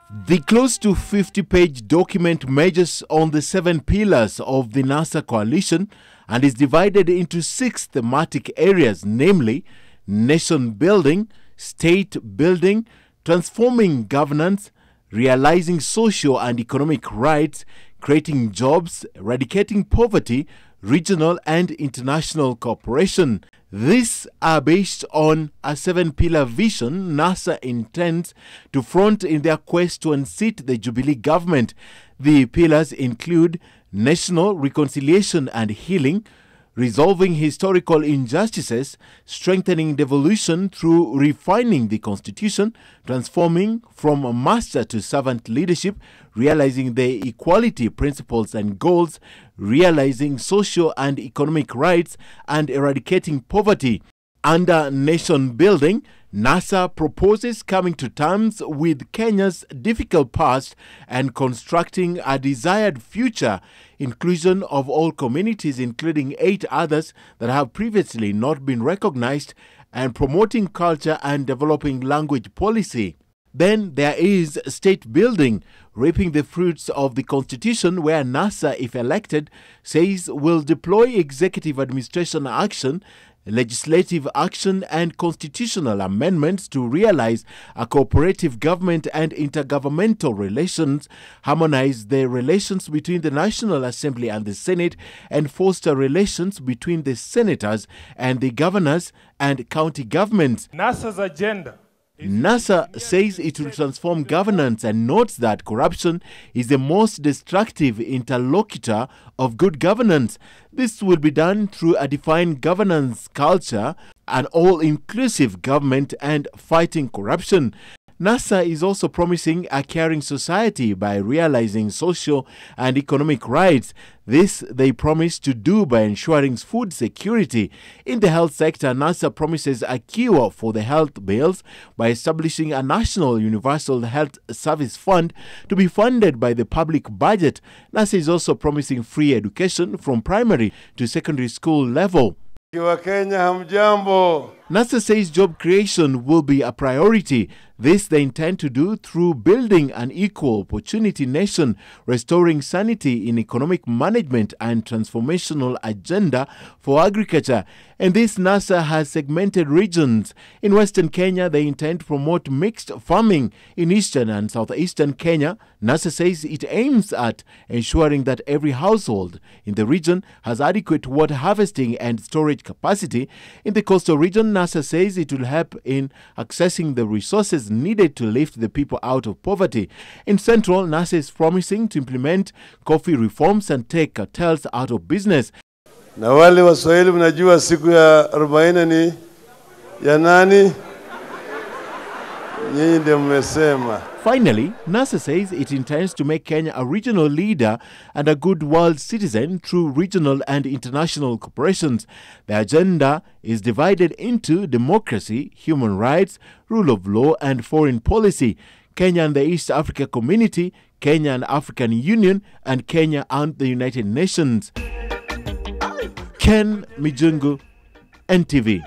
The close to 50-page document measures on the 7 pillars of the NASA coalition and is divided into 6 thematic areas, namely nation building, state building, transforming governance, realizing social and economic rights, creating jobs, eradicating poverty, regional and international cooperation. These are based on a 7-pillar vision NASA intends to front in their quest to unseat the Jubilee government. The pillars include national reconciliation and healing, resolving historical injustices, strengthening devolution through refining the constitution, transforming from master to servant leadership, realizing the equality principles and goals, realizing social and economic rights, and eradicating poverty. Under nation building, NASA proposes coming to terms with Kenya's difficult past and constructing a desired future, inclusion of all communities, including 8 others that have previously not been recognized, and promoting culture and developing language policy. Then there is state building, reaping the fruits of the Constitution, where NASA, if elected, says will deploy executive administration action, legislative action and constitutional amendments to realize a cooperative government and intergovernmental relations, harmonize the relations between the National Assembly and the Senate, and foster relations between the senators and the governors and county governments. NASA's agenda. NASA says it will transform governance and notes that corruption is the most destructive interlocutor of good governance. This will be done through a defined governance culture, an all-inclusive government, and fighting corruption. NASA is also promising a caring society by realizing social and economic rights. This they promise to do by ensuring food security. In the health sector, NASA promises a cure for the health bills by establishing a national universal health service fund to be funded by the public budget. NASA is also promising free education from primary to secondary school level. NASA says job creation will be a priority. This they intend to do through building an equal opportunity nation, restoring sanity in economic management and transformational agenda for agriculture. And this NASA has segmented regions. In Western Kenya, they intend to promote mixed farming. In Eastern and Southeastern Kenya, NASA says it aims at ensuring that every household in the region has adequate water harvesting and storage capacity. In the coastal region, NASA says it will help in accessing the resources needed to lift the people out of poverty. In Central, NASA is promising to implement coffee reforms and take cartels out of business. Na wale Waswahili mnajua siku ya 40 ni ya nani? Nyinyi ndio mmesema. Finally, NASA says it intends to make Kenya a regional leader and a good world citizen through regional and international cooperations. The agenda is divided into democracy, human rights, rule of law, and foreign policy. Kenya and the East Africa Community, Kenya and African Union, and Kenya and the United Nations. Ken Mijungu, NTV.